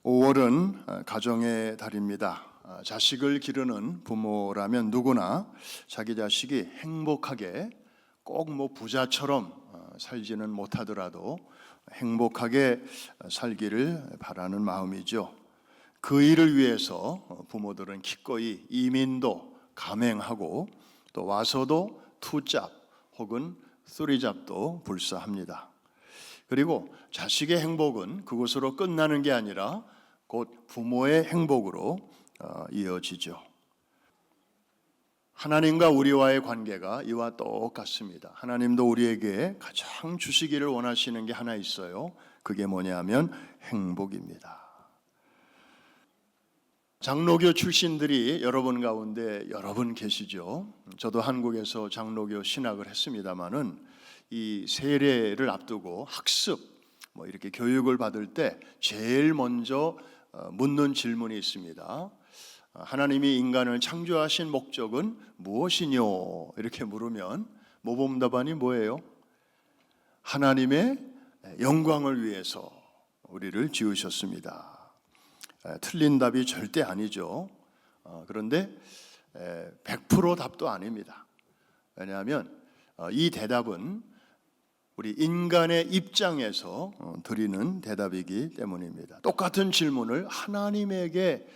5월은 가정의 달입니다. 자식을 기르는 부모라면 누구나 자기 자식이 행복하게 꼭 부자처럼 살지는 못하더라도 행복하게 살기를 바라는 마음이죠. 그 일을 위해서 부모들은 기꺼이 이민도 감행하고 또 와서도 투잡 혹은 쓰리잡도 불사합니다. 그리고 자식의 행복은 그것으로 끝나는 게 아니라 곧 부모의 행복으로 이어지죠. 하나님과 우리와의 관계가 이와 똑같습니다. 하나님도 우리에게 가장 주시기를 원하시는 게 하나 있어요. 그게 뭐냐면 행복입니다. 장로교 출신들이 여러분 가운데 여러 분 계시죠. 저도 한국에서 장로교 신학을 했습니다마는 이 세례를 앞두고 학습 이렇게 교육을 받을 때 제일 먼저 묻는 질문이 있습니다. 하나님이 인간을 창조하신 목적은 무엇이뇨? 이렇게 물으면 모범답안이 뭐예요? 하나님의 영광을 위해서 우리를 지으셨습니다. 틀린 답이 절대 아니죠. 그런데 100% 답도 아닙니다. 왜냐하면 이 대답은 우리 인간의 입장에서 드리는 대답이기 때문입니다. 똑같은 질문을 하나님에게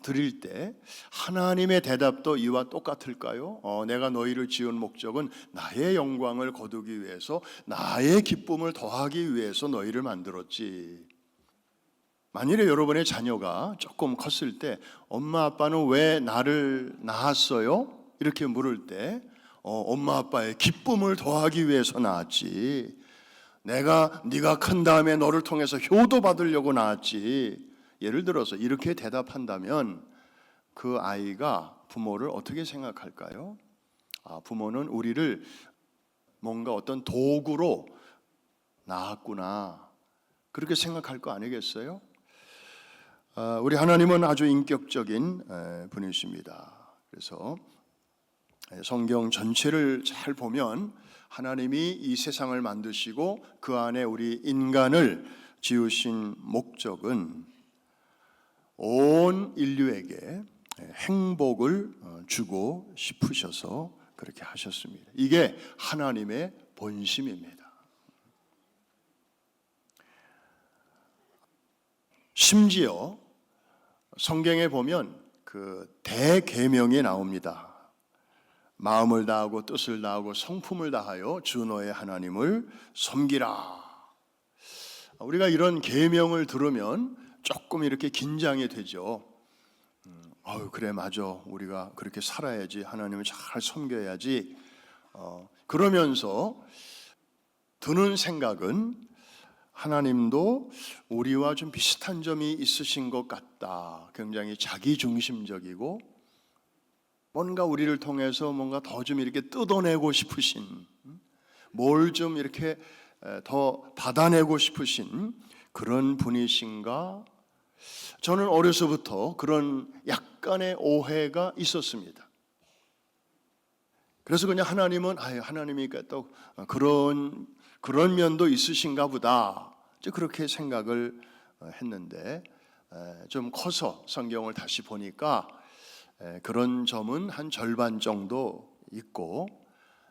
드릴 때 하나님의 대답도 이와 똑같을까요? 내가 너희를 지은 목적은 나의 영광을 거두기 위해서, 나의 기쁨을 더하기 위해서 너희를 만들었지. 만일에 여러분의 자녀가 조금 컸을 때 엄마 아빠는 왜 나를 낳았어요? 이렇게 물을 때 엄마 아빠의 기쁨을 더하기 위해서 낳았지. 네가 큰 다음에 너를 통해서 효도 받으려고 낳았지. 예를 들어서 이렇게 대답한다면 그 아이가 부모를 어떻게 생각할까요? 부모는 우리를 뭔가 어떤 도구로 낳았구나, 그렇게 생각할 거 아니겠어요? 우리 하나님은 아주 인격적인 분이십니다. 그래서 성경 전체를 잘 보면 하나님이 이 세상을 만드시고 그 안에 우리 인간을 지으신 목적은 온 인류에게 행복을 주고 싶으셔서 그렇게 하셨습니다. 이게 하나님의 본심입니다. 심지어 성경에 보면 그 대계명이 나옵니다. 마음을 다하고 뜻을 다하고 성품을 다하여 주 너의 하나님을 섬기라. 우리가 이런 계명을 들으면 조금 이렇게 긴장이 되죠. 그래 맞아, 우리가 그렇게 살아야지, 하나님을 잘 섬겨야지. 그러면서 드는 생각은 하나님도 우리와 좀 비슷한 점이 있으신 것 같다. 굉장히 자기중심적이고 뭔가 우리를 통해서 뭔가 더 좀 이렇게 뜯어내고 싶으신, 뭘 좀 이렇게 더 받아내고 싶으신 그런 분이신가? 저는 어려서부터 그런 약간의 오해가 있었습니다. 그래서 그냥 하나님이 또 그런 면도 있으신가 보다, 그렇게 생각을 했는데 좀 커서 성경을 다시 보니까 그런 점은 한 절반 정도 있고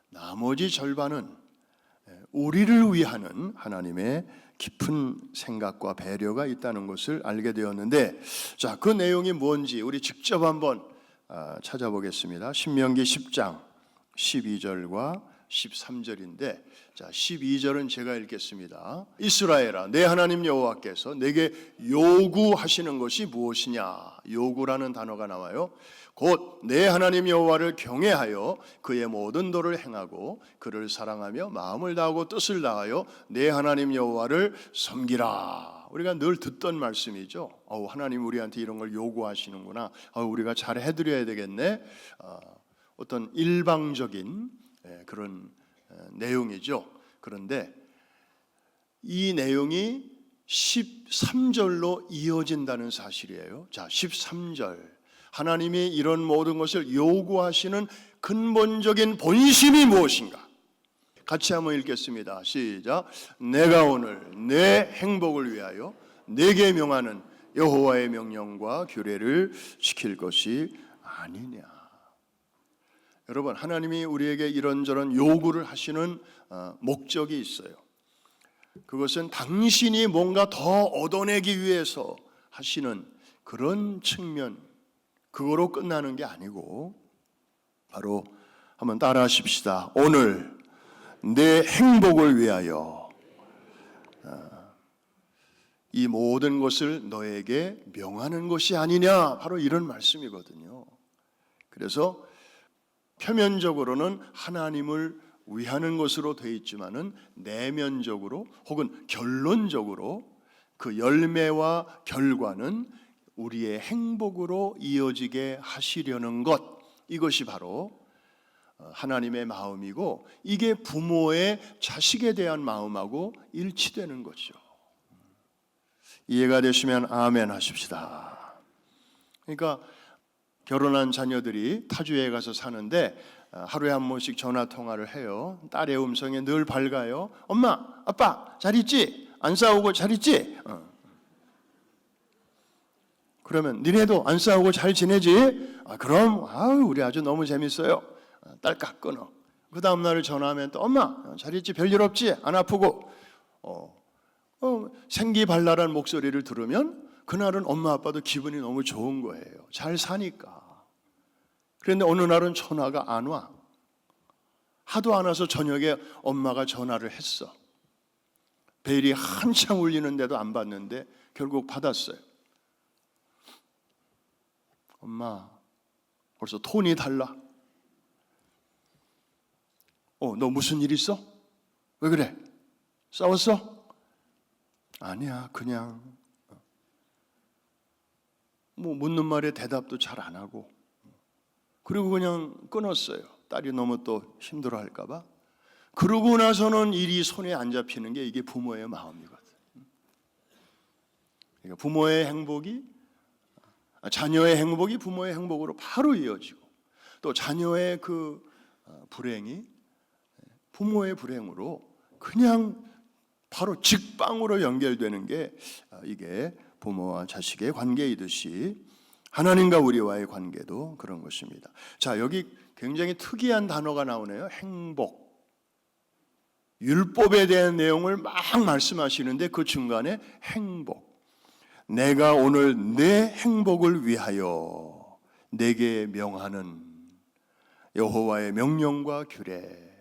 나머지 절반은 우리를 위하는 하나님의 깊은 생각과 배려가 있다는 것을 알게 되었는데, 자, 그 내용이 뭔지 우리 직접 한번 찾아보겠습니다. 신명기 10장 12절과 13절인데, 자, 12절은 제가 읽겠습니다. 이스라엘아, 내 하나님 여호와께서 내게 요구하시는 것이 무엇이냐? 요구라는 단어가 나와요. 곧 내 하나님 여호와를 경외하여 그의 모든 도를 행하고 그를 사랑하며 마음을 다하고 뜻을 다하여 내 하나님 여호와를 섬기라. 우리가 늘 듣던 말씀이죠. 하나님 우리한테 이런 걸 요구하시는구나. 우리가 잘 해드려야 되겠네. 어떤 일방적인 그런 내용이죠. 그런데 이 내용이 13절로 이어진다는 사실이에요. 자, 13절. 하나님이 이런 모든 것을 요구하시는 근본적인 본심이 무엇인가? 같이 한번 읽겠습니다. 시작. 내가 오늘 내 행복을 위하여 내게 명하는 여호와의 명령과 규례를 지킬 것이 아니냐. 여러분, 하나님이 우리에게 이런저런 요구를 하시는 목적이 있어요. 그것은 당신이 뭔가 더 얻어내기 위해서 하시는 그런 측면, 그거로 끝나는 게 아니고, 바로 한번 따라 하십시다. 오늘 내 행복을 위하여 이 모든 것을 너에게 명하는 것이 아니냐, 바로 이런 말씀이거든요. 그래서 표면적으로는 하나님을 위하는 것으로 되어 있지만은 내면적으로 혹은 결론적으로 그 열매와 결과는 우리의 행복으로 이어지게 하시려는 것, 이것이 바로 하나님의 마음이고, 이게 부모의 자식에 대한 마음하고 일치되는 거죠. 이해가 되시면 아멘 하십시다. 그러니까 결혼한 자녀들이 타주에 가서 사는데 하루에 한 번씩 전화 통화를 해요. 딸의 음성에 늘 밝아요. 엄마, 아빠 잘 있지? 안 싸우고 잘 있지? 그러면 니네도 안 싸우고 잘 지내지? 그럼 우리 아주 너무 재밌어요. 딸깍 끊어. 그 다음 날 전화하면 또 엄마 잘 있지? 별일 없지? 안 아프고? 생기발랄한 목소리를 들으면 그날은 엄마 아빠도 기분이 너무 좋은 거예요. 잘 사니까. 그런데 어느 날은 전화가 안 와. 하도 안 와서 저녁에 엄마가 전화를 했어. 벨이 한창 울리는데도 안 받는데 결국 받았어요. 엄마, 벌써 톤이 달라. 너 무슨 일 있어? 왜 그래? 싸웠어? 아니야, 그냥 묻는 말에 대답도 잘 안 하고, 그리고 그냥 끊었어요. 딸이 너무 또 힘들어할까 봐. 그러고 나서는 일이 손에 안 잡히는 게 이게 부모의 마음이거든. 그러니까 부모의 행복이, 자녀의 행복이 부모의 행복으로 바로 이어지고, 또 자녀의 그 불행이 부모의 불행으로 그냥 바로 직방으로 연결되는 게 이게 부모와 자식의 관계이듯이 하나님과 우리와의 관계도 그런 것입니다. 자, 여기 굉장히 특이한 단어가 나오네요. 행복. 율법에 대한 내용을 막 말씀하시는데 그 중간에 행복. 내가 오늘 내 행복을 위하여 내게 명하는 여호와의 명령과 규례.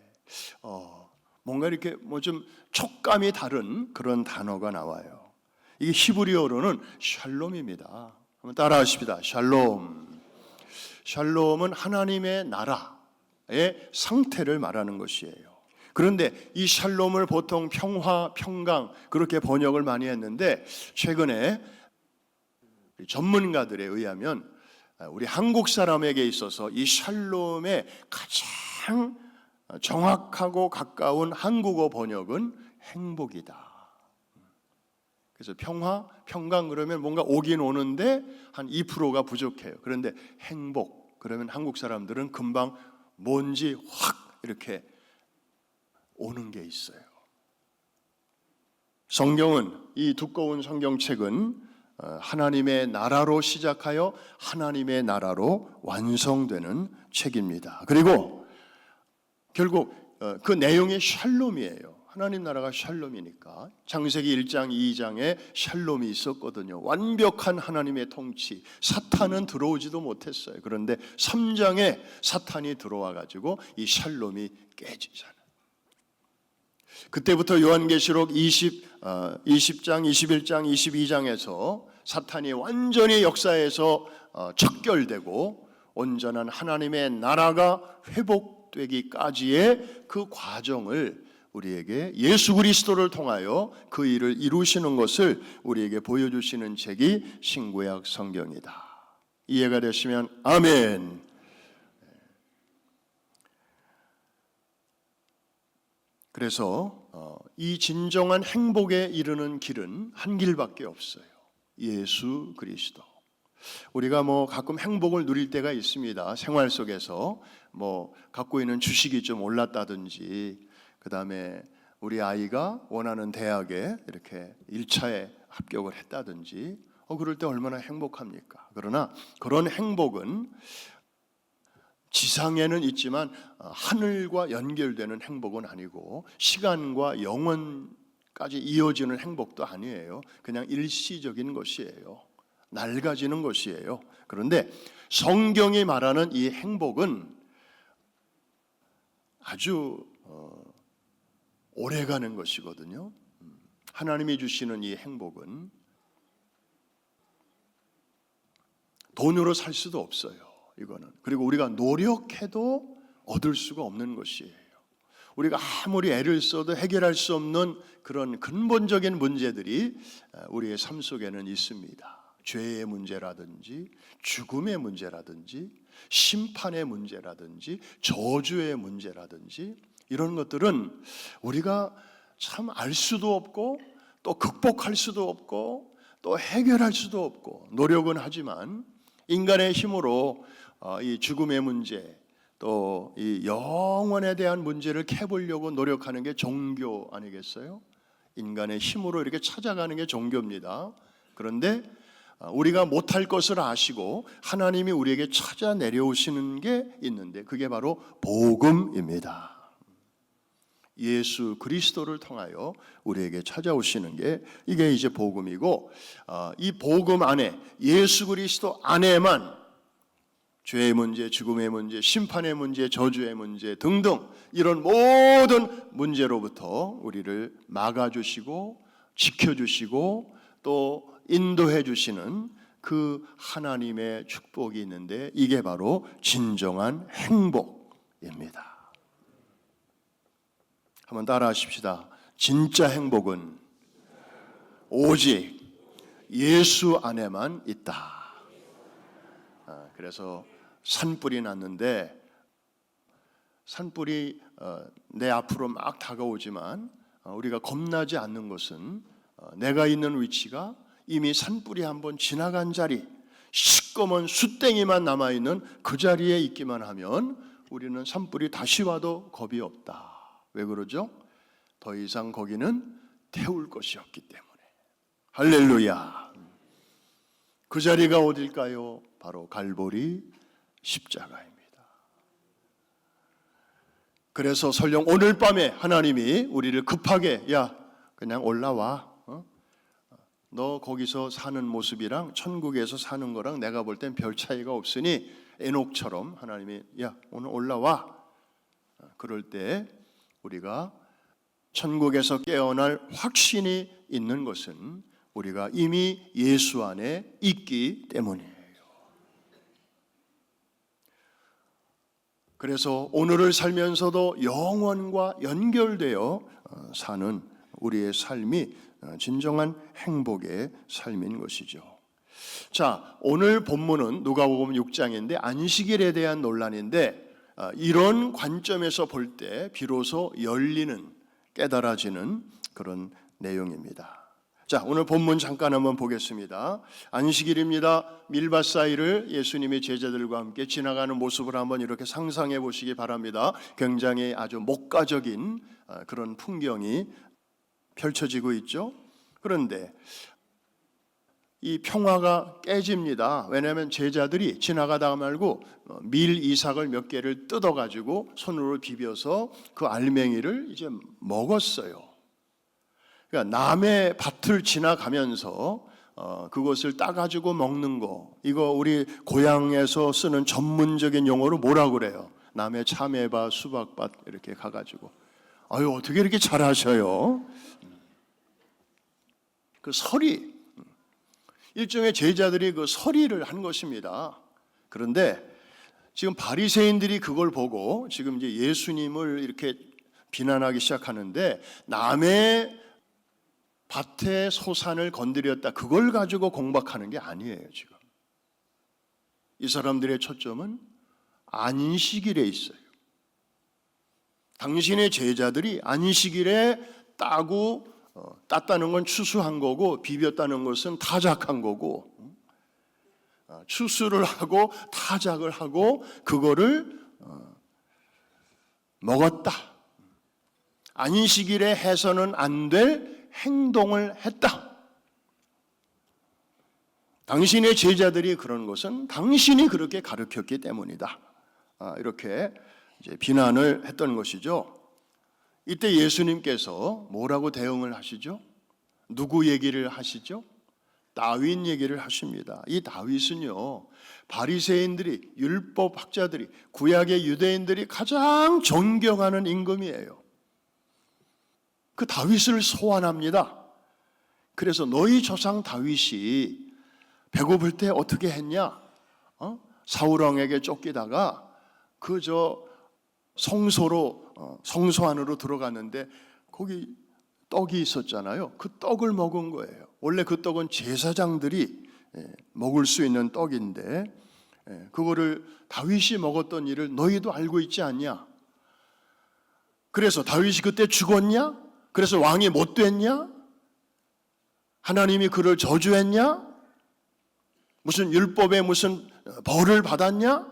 뭔가 이렇게 좀 촉감이 다른 그런 단어가 나와요. 이게 히브리어로는 샬롬입니다. 한번 따라하십시다. 샬롬. 샬롬은 하나님의 나라의 상태를 말하는 것이에요. 그런데 이 샬롬을 보통 평화, 평강 그렇게 번역을 많이 했는데, 최근에 전문가들에 의하면 우리 한국 사람에게 있어서 이 샬롬의 가장 정확하고 가까운 한국어 번역은 행복이다. 그래서 평화, 평강 그러면 뭔가 오긴 오는데 한 2%가 부족해요. 그런데 행복 그러면 한국 사람들은 금방 뭔지 확 이렇게 오는 게 있어요. 성경은, 이 두꺼운 성경책은 하나님의 나라로 시작하여 하나님의 나라로 완성되는 책입니다. 그리고 결국 그 내용이 샬롬이에요. 하나님 나라가 샬롬이니까. 창세기 1장 2장에 샬롬이 있었거든요. 완벽한 하나님의 통치. 사탄은 들어오지도 못했어요. 그런데 3장에 사탄이 들어와 가지고 이 샬롬이 깨지잖아요. 그때부터 요한계시록 20장, 21장, 22장에서 사탄이 완전히 역사에서 척결되고 온전한 하나님의 나라가 회복되기까지의 그 과정을 우리에게 예수 그리스도를 통하여 그 일을 이루시는 것을 우리에게 보여주시는 책이 신구약 성경이다. 이해가 되시면 아멘. 그래서 이 진정한 행복에 이르는 길은 한 길밖에 없어요. 예수 그리스도. 우리가 가끔 행복을 누릴 때가 있습니다. 생활 속에서 갖고 있는 주식이 좀 올랐다든지, 그 다음에 우리 아이가 원하는 대학에 이렇게 1차에 합격을 했다든지, 그럴 때 얼마나 행복합니까? 그러나 그런 행복은 지상에는 있지만 하늘과 연결되는 행복은 아니고 시간과 영원까지 이어지는 행복도 아니에요. 그냥 일시적인 것이에요. 낡아지는 것이에요. 그런데 성경이 말하는 이 행복은 아주 오래가는 것이거든요. 하나님이 주시는 이 행복은 돈으로 살 수도 없어요. 이거는. 그리고 우리가 노력해도 얻을 수가 없는 것이에요. 우리가 아무리 애를 써도 해결할 수 없는 그런 근본적인 문제들이 우리의 삶 속에는 있습니다. 죄의 문제라든지 죽음의 문제라든지 심판의 문제라든지 저주의 문제라든지 이런 것들은 우리가 참 알 수도 없고 또 극복할 수도 없고 또 해결할 수도 없고 노력은 하지만 인간의 힘으로 이 죽음의 문제 또 이 영원에 대한 문제를 캐보려고 노력하는 게 종교 아니겠어요? 인간의 힘으로 이렇게 찾아가는 게 종교입니다. 그런데 우리가 못할 것을 아시고 하나님이 우리에게 찾아 내려오시는 게 있는데 그게 바로 복음입니다. 예수 그리스도를 통하여 우리에게 찾아오시는 게 이게 이제 복음이고 이 복음 안에 예수 그리스도 안에만 죄의 문제, 죽음의 문제, 심판의 문제, 저주의 문제 등등 이런 모든 문제로부터 우리를 막아주시고 지켜주시고 또 인도해 주시는 그 하나님의 축복이 있는데 이게 바로 진정한 행복입니다. 한번 따라 하십시다. 진짜 행복은 오직 예수 안에만 있다. 그래서 산불이 났는데 산불이 내 앞으로 막 다가오지만 우리가 겁나지 않는 것은 내가 있는 위치가 이미 산불이 한번 지나간 자리, 시꺼먼 숯땡이만 남아있는 그 자리에 있기만 하면 우리는 산불이 다시 와도 겁이 없다. 왜 그러죠? 더 이상 거기는 태울 것이 없기 때문에. 할렐루야. 그 자리가 어딜까요? 바로 갈보리 십자가입니다. 그래서 설령 오늘 밤에 하나님이 우리를 급하게 야 그냥 올라와. 너 거기서 사는 모습이랑 천국에서 사는 거랑 내가 볼 땐 별 차이가 없으니 에녹처럼 하나님이 야 오늘 올라와. 그럴 때 우리가 천국에서 깨어날 확신이 있는 것은 우리가 이미 예수 안에 있기 때문이에요. 그래서 오늘을 살면서도 영원과 연결되어 사는 우리의 삶이 진정한 행복의 삶인 것이죠. 자, 오늘 본문은 누가복음 6장인데 안식일에 대한 논란인데 이런 관점에서 볼 때 비로소 열리는 깨달아지는 그런 내용입니다. 자, 오늘 본문 잠깐 한번 보겠습니다. 안식일입니다. 밀밭 사이를 예수님의 제자들과 함께 지나가는 모습을 한번 이렇게 상상해 보시기 바랍니다. 굉장히 아주 목가적인 그런 풍경이 펼쳐지고 있죠. 그런데 이 평화가 깨집니다. 왜냐하면 제자들이 지나가다가 말고 밀 이삭을 몇 개를 뜯어가지고 손으로 비벼서 그 알맹이를 이제 먹었어요. 그러니까 남의 밭을 지나가면서 그것을 따가지고 먹는 거, 이거 우리 고향에서 쓰는 전문적인 용어로 뭐라고 그래요? 남의 참외밭, 수박밭 이렇게 가가지고 아유 어떻게 이렇게 잘하셔요? 그 서리, 일종의 제자들이 그 서리를 한 것입니다. 그런데 지금 바리새인들이 그걸 보고 지금 이제 예수님을 이렇게 비난하기 시작하는데 남의 밭의 소산을 건드렸다, 그걸 가지고 공박하는 게 아니에요. 지금 이 사람들의 초점은 안식일에 있어요. 당신의 제자들이 안식일에 땄다는 건 추수한 거고 비볐다는 것은 타작한 거고, 추수를 하고 타작을 하고 그거를 먹었다. 안식일에 해서는 안 될 행동을 했다. 당신의 제자들이 그런 것은 당신이 그렇게 가르쳤기 때문이다. 이렇게 이제 비난을 했던 것이죠. 이때 예수님께서 뭐라고 대응을 하시죠? 누구 얘기를 하시죠? 다윗 얘기를 하십니다. 이 다윗은요, 바리새인들이, 율법학자들이, 구약의 유대인들이 가장 존경하는 임금이에요. 그 다윗을 소환합니다. 그래서 너희 조상 다윗이 배고플 때 어떻게 했냐? 사울 왕에게 쫓기다가 성소로, 성소 안으로 들어갔는데 거기 떡이 있었잖아요. 그 떡을 먹은 거예요. 원래 그 떡은 제사장들이 먹을 수 있는 떡인데 그거를 다윗이 먹었던 일을 너희도 알고 있지 않냐? 그래서 다윗이 그때 죽었냐? 그래서 왕이 못 됐냐? 하나님이 그를 저주했냐? 무슨 율법에 무슨 벌을 받았냐?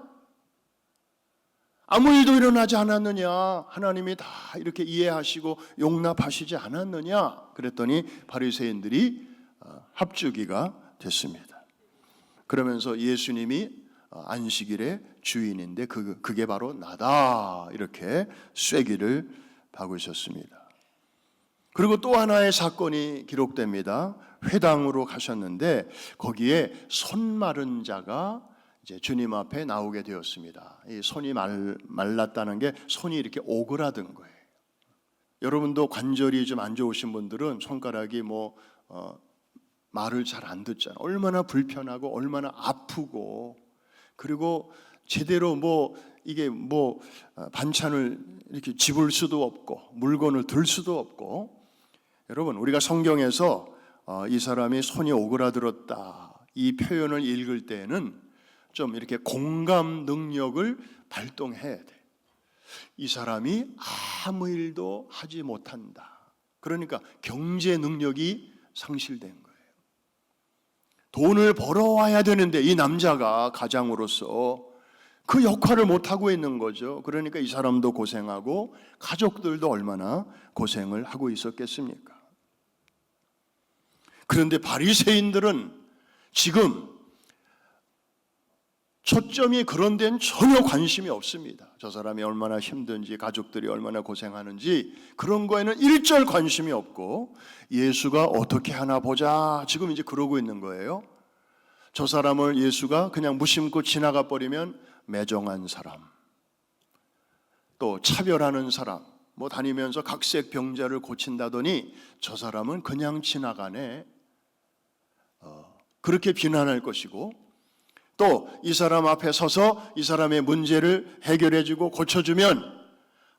아무 일도 일어나지 않았느냐? 하나님이 다 이렇게 이해하시고 용납하시지 않았느냐? 그랬더니 바리새인들이 합주기가 됐습니다. 그러면서 예수님이 안식일의 주인인데 그게 바로 나다, 이렇게 쐐기를 박으셨습니다. 그리고 또 하나의 사건이 기록됩니다. 회당으로 가셨는데 거기에 손 마른 자가 이제 주님 앞에 나오게 되었습니다. 이 손이 말랐다는 게 손이 이렇게 오그라든 거예요. 여러분도 관절이 좀 안 좋으신 분들은 손가락이 말을 잘 안 듣잖아요. 얼마나 불편하고 얼마나 아프고, 그리고 제대로 반찬을 이렇게 집을 수도 없고 물건을 들 수도 없고. 여러분, 우리가 성경에서 이 사람이 손이 오그라들었다, 이 표현을 읽을 때에는 좀 이렇게 공감 능력을 발동해야 돼. 이 사람이 아무 일도 하지 못한다. 그러니까 경제 능력이 상실된 거예요. 돈을 벌어와야 되는데 이 남자가 가장으로서 그 역할을 못하고 있는 거죠. 그러니까 이 사람도 고생하고 가족들도 얼마나 고생을 하고 있었겠습니까? 그런데 바리새인들은 지금 초점이 그런 데는 전혀 관심이 없습니다. 저 사람이 얼마나 힘든지, 가족들이 얼마나 고생하는지 그런 거에는 일절 관심이 없고, 예수가 어떻게 하나 보자, 지금 이제 그러고 있는 거예요. 저 사람을 예수가 그냥 무심코 지나가 버리면 매정한 사람, 또 차별하는 사람, 다니면서 각색 병자를 고친다더니 저 사람은 그냥 지나가네, 그렇게 비난할 것이고, 또 이 사람 앞에 서서 이 사람의 문제를 해결해주고 고쳐주면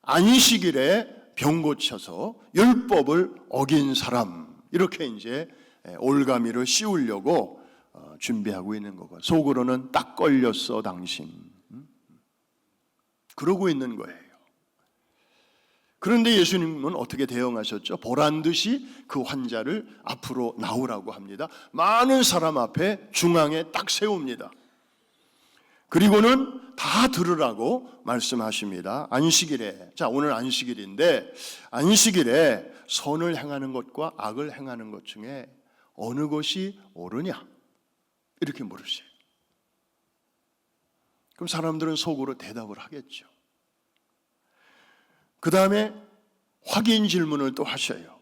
안식일에 병 고쳐서 율법을 어긴 사람, 이렇게 이제 올가미를 씌우려고 준비하고 있는 거고, 속으로는 딱 걸렸어 당신, 그러고 있는 거예요. 그런데 예수님은 어떻게 대응하셨죠? 보란듯이 그 환자를 앞으로 나오라고 합니다. 많은 사람 앞에 중앙에 딱 세웁니다. 그리고는 다 들으라고 말씀하십니다. 안식일에, 오늘 안식일인데 안식일에 선을 행하는 것과 악을 행하는 것 중에 어느 것이 옳으냐? 이렇게 물으세요. 그럼 사람들은 속으로 대답을 하겠죠. 그 다음에 확인 질문을 또 하셔요.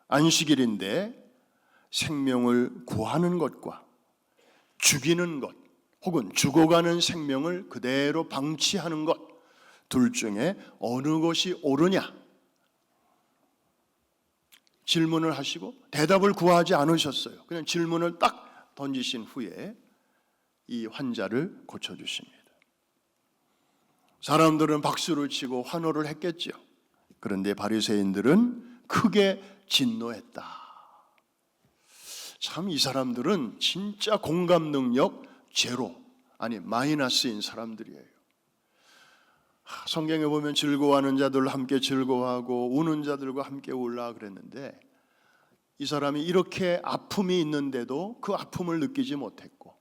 안식일인데 생명을 구하는 것과 죽이는 것, 혹은 죽어가는 생명을 그대로 방치하는 것, 둘 중에 어느 것이 옳으냐? 질문을 하시고 대답을 구하지 않으셨어요. 그냥 질문을 딱 던지신 후에 이 환자를 고쳐주십니다. 사람들은 박수를 치고 환호를 했겠죠. 그런데 바리새인들은 크게 진노했다. 참, 이 사람들은 진짜 공감 능력 제로, 아니 마이너스인 사람들이에요. 성경에 보면 즐거워하는 자들과 함께 즐거워하고 우는 자들과 함께 울라 그랬는데, 이 사람이 이렇게 아픔이 있는데도 그 아픔을 느끼지 못했고,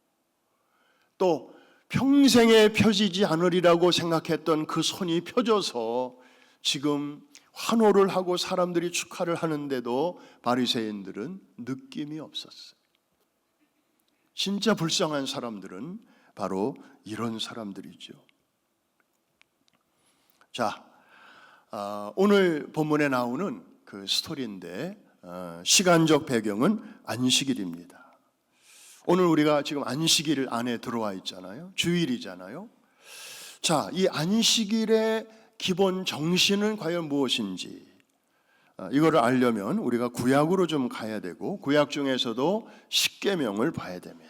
또 평생에 펴지지 않으리라고 생각했던 그 손이 펴져서 지금 환호를 하고 사람들이 축하를 하는데도 바리새인들은 느낌이 없었어요. 진짜 불쌍한 사람들은 바로 이런 사람들이죠. 자, 오늘 본문에 나오는 그 스토리인데 시간적 배경은 안식일입니다. 오늘 우리가 지금 안식일 안에 들어와 있잖아요. 주일이잖아요. 자, 이 안식일의 기본 정신은 과연 무엇인지 이거를 알려면 우리가 구약으로 좀 가야 되고 구약 중에서도 십계명을 봐야 됩니다.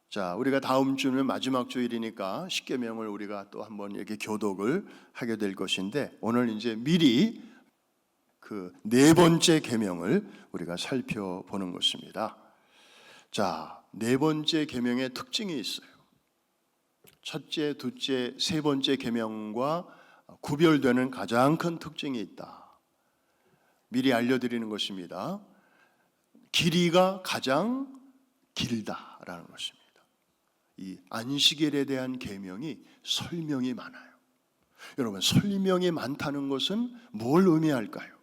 자, 우리가 다음 주는 마지막 주일이니까 십계명을 우리가 또 한번 이렇게 교독을 하게 될 것인데 오늘 이제 미리 그 네 번째 계명을 우리가 살펴보는 것입니다. 자, 네 번째 계명의 특징이 있어요. 첫째, 둘째, 세 번째 계명과 구별되는 가장 큰 특징이 있다. 미리 알려드리는 것입니다. 길이가 가장 길다라는 것입니다. 이 안식일에 대한 계명이 설명이 많아요. 여러분, 설명이 많다는 것은 뭘 의미할까요?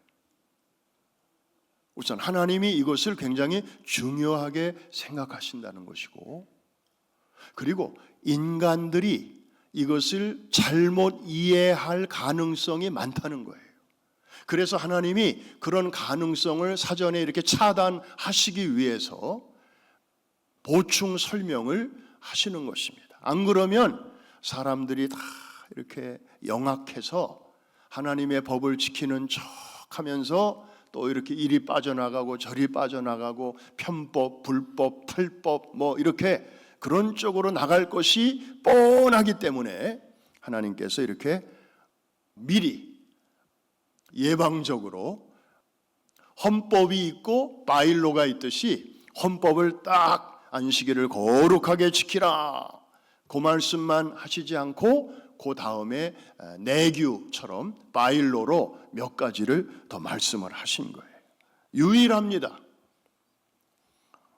우선 하나님이 이것을 굉장히 중요하게 생각하신다는 것이고, 그리고 인간들이 이것을 잘못 이해할 가능성이 많다는 거예요. 그래서 하나님이 그런 가능성을 사전에 이렇게 차단하시기 위해서 보충 설명을 하시는 것입니다. 안 그러면 사람들이 다 이렇게 영악해서 하나님의 법을 지키는 척 하면서 또 이렇게 이리 빠져나가고 저리 빠져나가고 편법, 불법, 탈법 뭐 이렇게 그런 쪽으로 나갈 것이 뻔하기 때문에 하나님께서 이렇게 미리 예방적으로 헌법이 있고 바일로가 있듯이 헌법을 딱 안식일을 거룩하게 지키라 그 말씀만 하시지 않고 그 다음에 내규처럼 바일로로 몇 가지를 더 말씀을 하신 거예요. 유일합니다.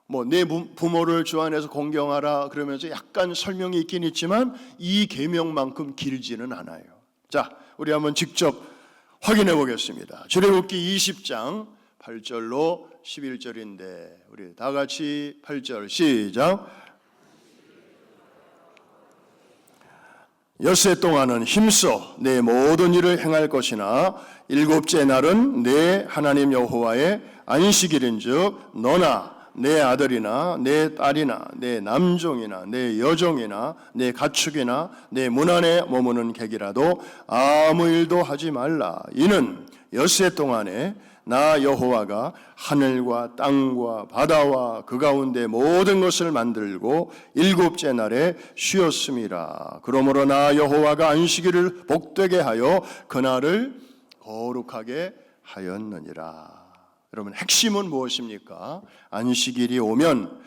뭐 내 부모를 주 안에서 공경하라 그러면서 약간 설명이 있긴 있지만 이 계명만큼 길지는 않아요. 자, 우리 한번 직접 확인해 보겠습니다. 출애굽기 20장 8절로 11절인데 우리 다 같이 8절 시작. 엿새 동안은 힘써 내 모든 일을 행할 것이나 일곱째 날은 내 하나님 여호와의 안식일인즉 너나 내 아들이나 내 딸이나 내 남종이나 내 여종이나 내 가축이나 내 문 안에 머무는 객이라도 아무 일도 하지 말라. 이는 엿새 동안에 나 여호와가 하늘과 땅과 바다와 그 가운데 모든 것을 만들고 일곱째 날에 쉬었음이라. 그러므로 나 여호와가 안식일을 복되게 하여 그날을 거룩하게 하였느니라. 여러분, 핵심은 무엇입니까? 안식일이 오면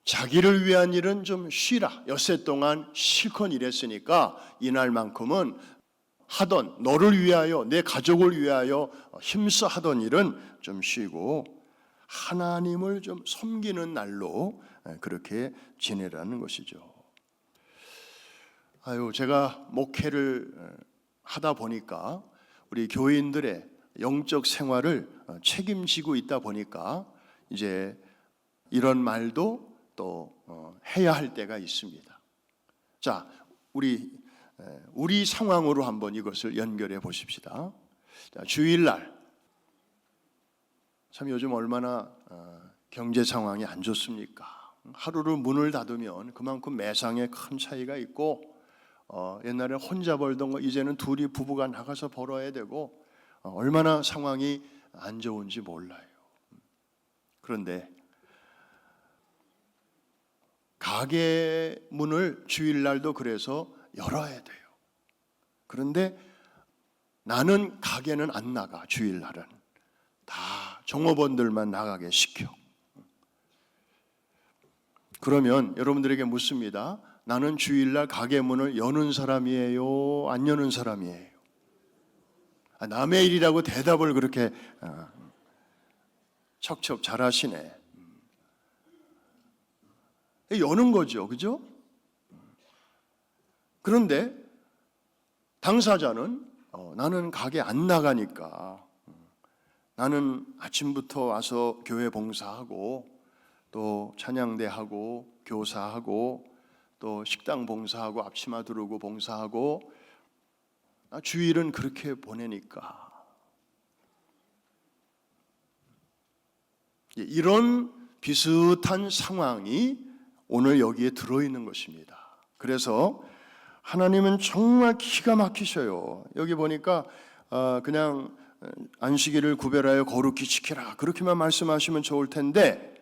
자기를 위한 일은 좀 쉬라. 엿새 동안 실컷 일했으니까 이날만큼은 하던 너를 위하여 내 가족을 위하여 힘써 하던 일은 좀 쉬고 하나님을 좀 섬기는 날로 그렇게 지내라는 것이죠. 제가 목회를 하다 보니까 우리 교인들의 영적 생활을 책임지고 있다 보니까 이제 이런 말도 또 해야 할 때가 있습니다. 자, 우리 상황으로 한번 이것을 연결해 보십시다. 자, 주일날 참 요즘 얼마나 경제 상황이 안 좋습니까? 하루를 문을 닫으면 그만큼 매상에 큰 차이가 있고 옛날에 혼자 벌던 거 이제는 둘이 부부가 나가서 벌어야 되고 얼마나 상황이 안 좋은지 몰라요. 그런데 가게 문을 주일날도 그래서 열어야 돼요. 그런데 나는 가게는 안 나가. 주일날은 다 종업원들만 나가게 시켜. 그러면 여러분들에게 묻습니다. 나는 주일날 가게 문을 여는 사람이에요? 안 여는 사람이에요? 남의 일이라고 대답을 그렇게 척척 잘하시네. 여는 거죠, 그죠? 그런데 당사자는 나는 가게 안 나가니까 나는 아침부터 와서 교회 봉사하고 또 찬양대하고 교사하고 또 식당 봉사하고 앞치마 두르고 봉사하고 주일은 그렇게 보내니까 이런 비슷한 상황이 오늘 여기에 들어있는 것입니다. 그래서 하나님은 정말 기가 막히셔요. 여기 보니까 그냥 안식일을 구별하여 거룩히 지키라 그렇게만 말씀하시면 좋을 텐데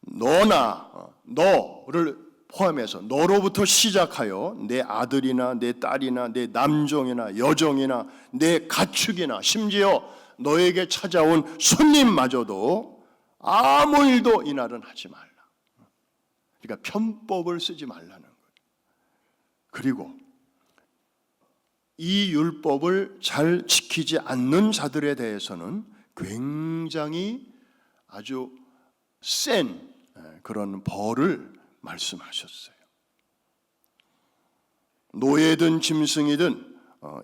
너를 포함해서 너로부터 시작하여 내 아들이나 내 딸이나 내 남종이나 여종이나 내 가축이나 심지어 너에게 찾아온 손님마저도 아무 일도 이날은 하지 말라. 그러니까 편법을 쓰지 말라는 거예요. 그리고 이 율법을 잘 지키지 않는 자들에 대해서는 굉장히 아주 센 그런 벌을 말씀하셨어요. 노예든 짐승이든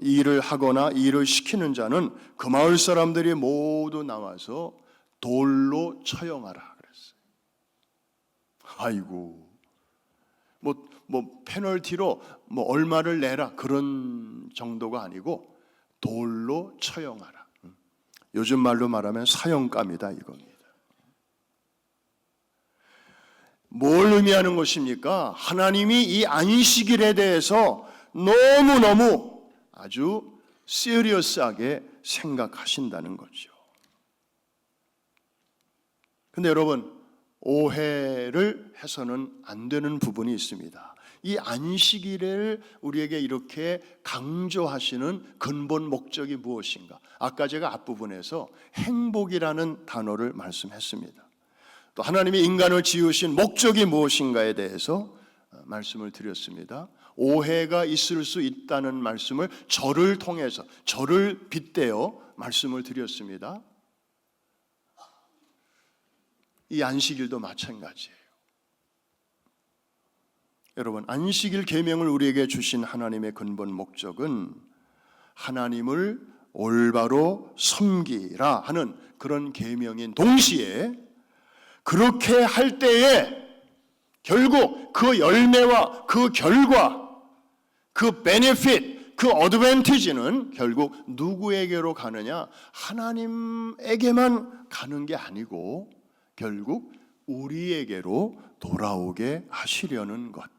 이 일을 하거나 이 일을 시키는 자는 그 마을 사람들이 모두 나와서 돌로 처형하라 그랬어요. 아이고, 뭐 페널티로 뭐 얼마를 내라 그런 정도가 아니고 돌로 처형하라. 요즘 말로 말하면 사형감이다 이겁니다. 뭘 의미하는 것입니까? 하나님이 이 안식일에 대해서 너무너무 아주 시리어스하게 생각하신다는 거죠. 근데 여러분, 오해를 해서는 안 되는 부분이 있습니다. 이 안식일을 우리에게 이렇게 강조하시는 근본 목적이 무엇인가? 아까 제가 앞부분에서 행복이라는 단어를 말씀했습니다. 또 하나님이 인간을 지으신 목적이 무엇인가에 대해서 말씀을 드렸습니다. 오해가 있을 수 있다는 말씀을 저를 통해서, 저를 빗대어 말씀을 드렸습니다. 이 안식일도 마찬가지예요. 여러분, 안식일 계명을 우리에게 주신 하나님의 근본 목적은 하나님을 올바로 섬기라 하는 그런 계명인 동시에 그렇게 할 때에 결국 그 열매와 그 결과, 그 베네핏, 그 어드밴티지는 결국 누구에게로 가느냐? 하나님에게만 가는 게 아니고 결국 우리에게로 돌아오게 하시려는 것.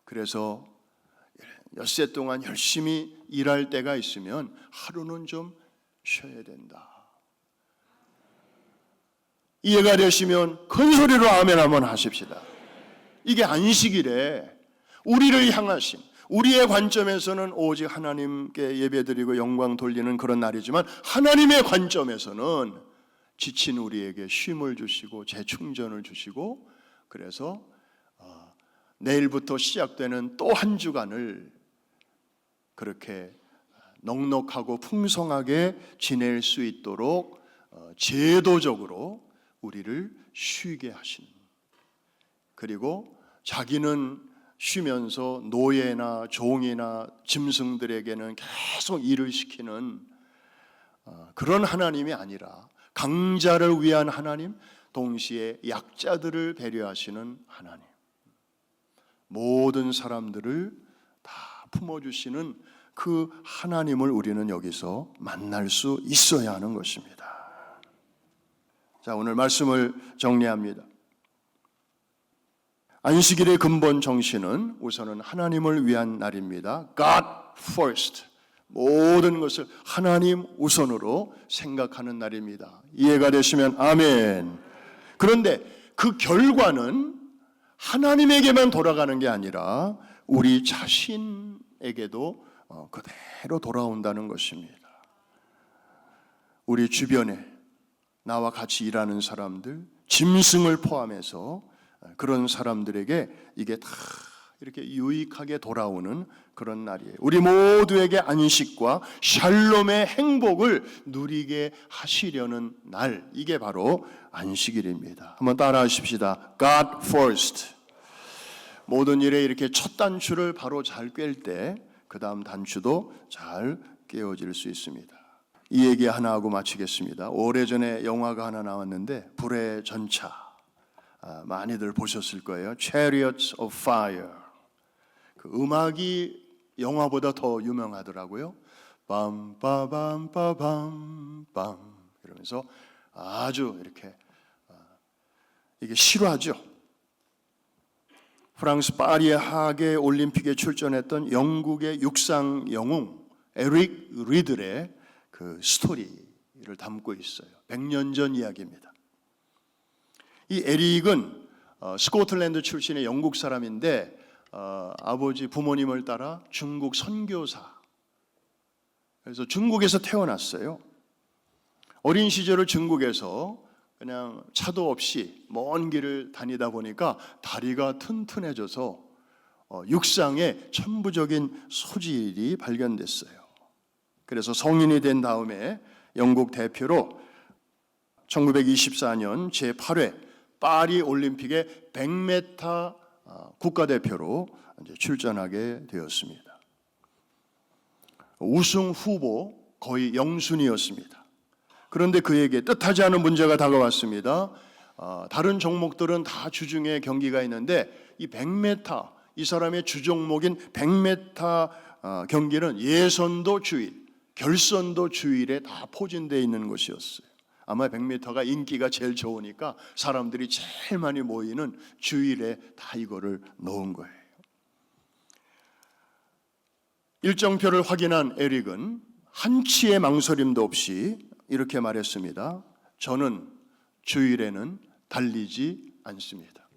그래서 엿새 동안 열심히 일할 때가 있으면 하루는 좀 쉬어야 된다. 이해가 되시면 큰 소리로 아멘 한번 하십시다. 이게 안식일에 우리를 향하신, 우리의 관점에서는 오직 하나님께 예배드리고 영광 돌리는 그런 날이지만 하나님의 관점에서는 지친 우리에게 쉼을 주시고 재충전을 주시고, 그래서 내일부터 시작되는 또 한 주간을 그렇게 넉넉하고 풍성하게 지낼 수 있도록 제도적으로 우리를 쉬게 하시는, 그리고 자기는 쉬면서 노예나 종이나 짐승들에게는 계속 일을 시키는 그런 하나님이 아니라 강자를 위한 하나님, 동시에 약자들을 배려하시는 하나님, 모든 사람들을 다 품어주시는 그 하나님을 우리는 여기서 만날 수 있어야 하는 것입니다. 자, 오늘 말씀을 정리합니다. 안식일의 근본 정신은 우선은 하나님을 위한 날입니다. God first. 모든 것을 하나님 우선으로 생각하는 날입니다. 이해가 되시면 아멘. 그런데 그 결과는 하나님에게만 돌아가는 게 아니라 우리 자신에게도 그대로 돌아온다는 것입니다. 우리 주변에 나와 같이 일하는 사람들, 짐승을 포함해서 그런 사람들에게 이게 다 이렇게 유익하게 돌아오는 그런 날이에요. 우리 모두에게 안식과 샬롬의 행복을 누리게 하시려는 날, 이게 바로 안식일입니다. 한번 따라 하십시다. God first. 모든 일에 이렇게 첫 단추를 바로 잘 꿰을 때 그 다음 단추도 잘 깨어질 수 있습니다. 이 얘기 하나 하고 마치겠습니다. 오래전에 영화가 하나 나왔는데 불의 전차, 많이들 보셨을 거예요. Chariots of Fire. 그 음악이 영화보다 더 유명하더라고요. 빰빠밤빠밤빰 이러면서 아주 이렇게 이게 실화죠. 프랑스 파리의 하계 올림픽에 출전했던 영국의 육상 영웅 에릭 리들의 그 스토리를 담고 있어요. 100년 전 이야기입니다. 이 에릭은 스코틀랜드 출신의 영국 사람인데 아버지 부모님을 따라 중국 선교사, 그래서 중국에서 태어났어요. 어린 시절을 중국에서 그냥 차도 없이 먼 길을 다니다 보니까 다리가 튼튼해져서 육상에 천부적인 소질이 발견됐어요. 그래서 성인이 된 다음에 영국 대표로 1924년 제8회 파리 올림픽의 100m 국가대표로 이제 출전하게 되었습니다. 우승 후보 거의 영순이었습니다. 그런데 그에게 뜻하지 않은 문제가 다가왔습니다. 다른 종목들은 다 주중에 경기가 있는데 이 100m, 이 사람의 주종목인 100m 경기는 예선도 주일, 결선도 주일에 다 포진되어 있는 것이었어요. 아마 100m가 인기가 제일 좋으니까 사람들이 제일 많이 모이는 주일에 다 이거를 넣은 거예요. 일정표를 확인한 에릭은 한치의 망설임도 없이 이렇게 말했습니다. 저는 주일에는 달리지 않습니다.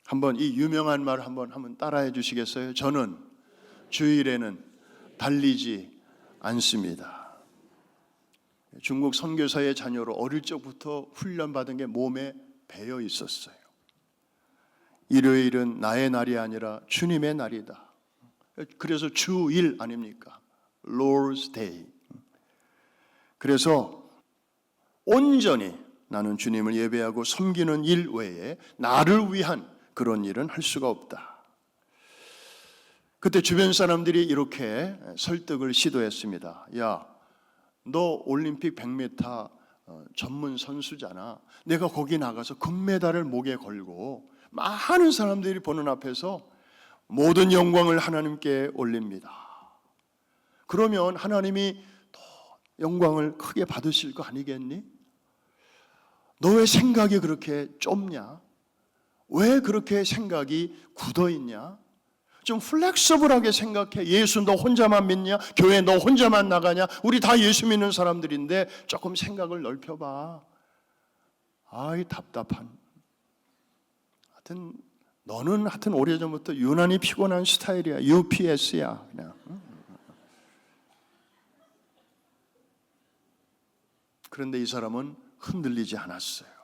한번 이 유명한 말 한번 따라해 주시겠어요? 저는 주일에는 달리지 않습니다. 중국 선교사의 자녀로 어릴 적부터 훈련받은 게 몸에 배어 있었어요. 일요일은 나의 날이 아니라 주님의 날이다. 그래서 주일 아닙니까? Lord's Day. 그래서 온전히 나는 주님을 예배하고 섬기는 일 외에 나를 위한 그런 일은 할 수가 없다. 그때 주변 사람들이 이렇게 설득을 시도했습니다. 야, 너 올림픽 100m 전문 선수잖아. 내가 거기 나가서 금메달을 목에 걸고 많은 사람들이 보는 앞에서 모든 영광을 하나님께 올립니다. 그러면 하나님이 더 영광을 크게 받으실 거 아니겠니? 너의 생각이 그렇게 좁냐? 왜 그렇게 생각이 굳어있냐? 좀 플렉서블하게 생각해. 예수 너 혼자만 믿냐? 교회 너 혼자만 나가냐? 우리 다 예수 믿는 사람들인데 조금 생각을 넓혀봐. 아이 답답한. 하여튼 너는 오래전부터 유난히 피곤한 스타일이야. UPS야 그냥. 그런데 이 사람은 흔들리지 않았어요.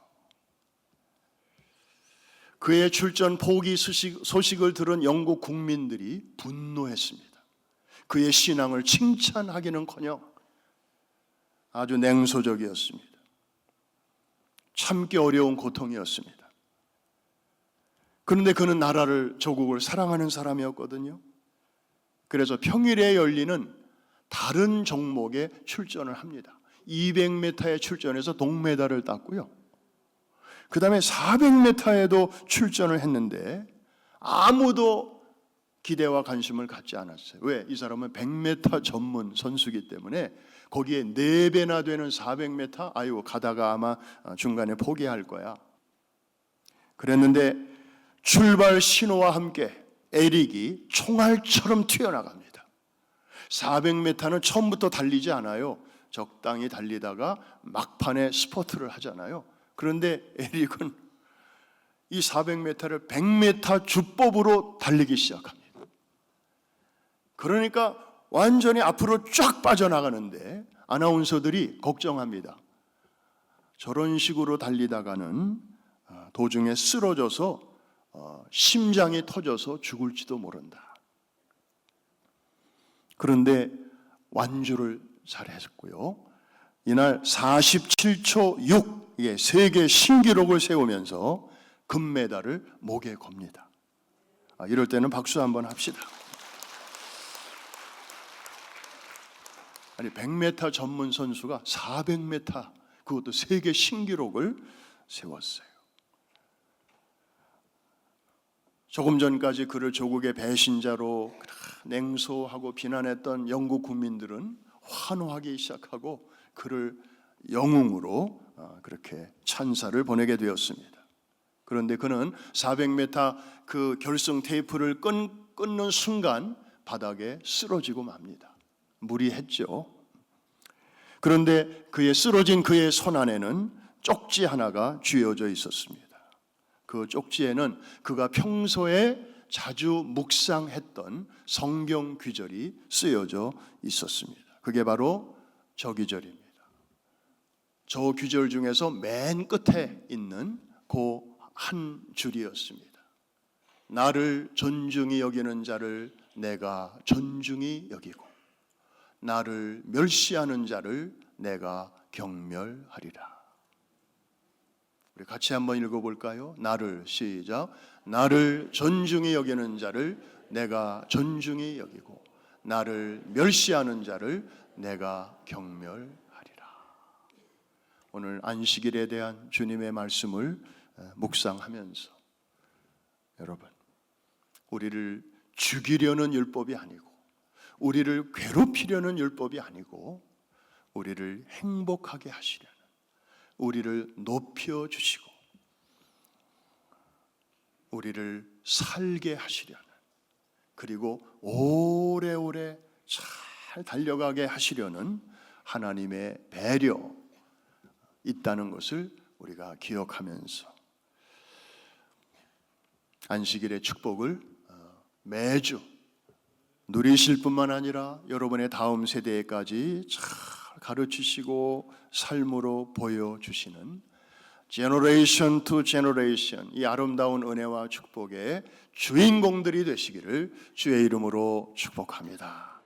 그의 출전 포기 소식을 들은 영국 국민들이 분노했습니다. 그의 신앙을 칭찬하기는커녕 아주 냉소적이었습니다. 참기 어려운 고통이었습니다. 그런데 그는 나라를, 조국을 사랑하는 사람이었거든요. 그래서 평일에 열리는 다른 종목에 출전을 합니다. 200m에 출전해서 동메달을 땄고요. 그 다음에 400m에도 출전을 했는데 아무도 기대와 관심을 갖지 않았어요. 왜? 이 사람은 100m 전문 선수이기 때문에 거기에 4배나 되는 400m, 아이고 가다가 아마 중간에 포기할 거야. 그랬는데 출발 신호와 함께 에릭이 총알처럼 튀어나갑니다. 400m는 처음부터 달리지 않아요. 적당히 달리다가 막판에 스퍼트를 하잖아요. 그런데 에릭은 이 400m를 100m 주법으로 달리기 시작합니다. 그러니까 완전히 앞으로 쫙 빠져나가는데 아나운서들이 걱정합니다. 저런 식으로 달리다가는 도중에 쓰러져서 심장이 터져서 죽을지도 모른다. 그런데 완주를 잘했고요. 이날 47초 6 세계 신기록을 세우면서 금메달을 목에 겁니다. 이럴 때는 박수 한번 합시다. 아니 100m 전문 선수가 400m 그것도 세계 신기록을 세웠어요. 조금 전까지 그를 조국의 배신자로 냉소하고 비난했던 영국 국민들은 환호하기 시작하고 그를 영웅으로 그렇게 찬사를 보내게 되었습니다. 그런데 그는 400m 그 결승 테이프를 끊는 순간 바닥에 쓰러지고 맙니다. 무리했죠. 그런데 쓰러진 그의 손 안에는 쪽지 하나가 쥐어져 있었습니다. 그 쪽지에는 그가 평소에 자주 묵상했던 성경 귀절이 쓰여져 있었습니다. 그게 바로 저 귀절입니다. 저 귀절 중에서 맨 끝에 있는 그 한 줄이었습니다. 나를 존중히 여기는 자를 내가 존중히 여기고 나를 멸시하는 자를 내가 경멸하리라. 우리 같이 한번 읽어볼까요? 나를 시작. 나를 존중히 여기는 자를 내가 존중히 여기고 나를 멸시하는 자를 내가 경멸하리라. 오늘 안식일에 대한 주님의 말씀을 묵상하면서 여러분, 우리를 죽이려는 율법이 아니고 우리를 괴롭히려는 율법이 아니고 우리를 행복하게 하시려는, 우리를 높여주시고 우리를 살게 하시려는, 그리고 오래오래 잘 달려가게 하시려는 하나님의 배려 있다는 것을 우리가 기억하면서 안식일의 축복을 매주 누리실 뿐만 아니라 여러분의 다음 세대까지 잘 가르치시고 삶으로 보여주시는 제너레이션 투 제너레이션, 이 아름다운 은혜와 축복의 주인공들이 되시기를 주의 이름으로 축복합니다.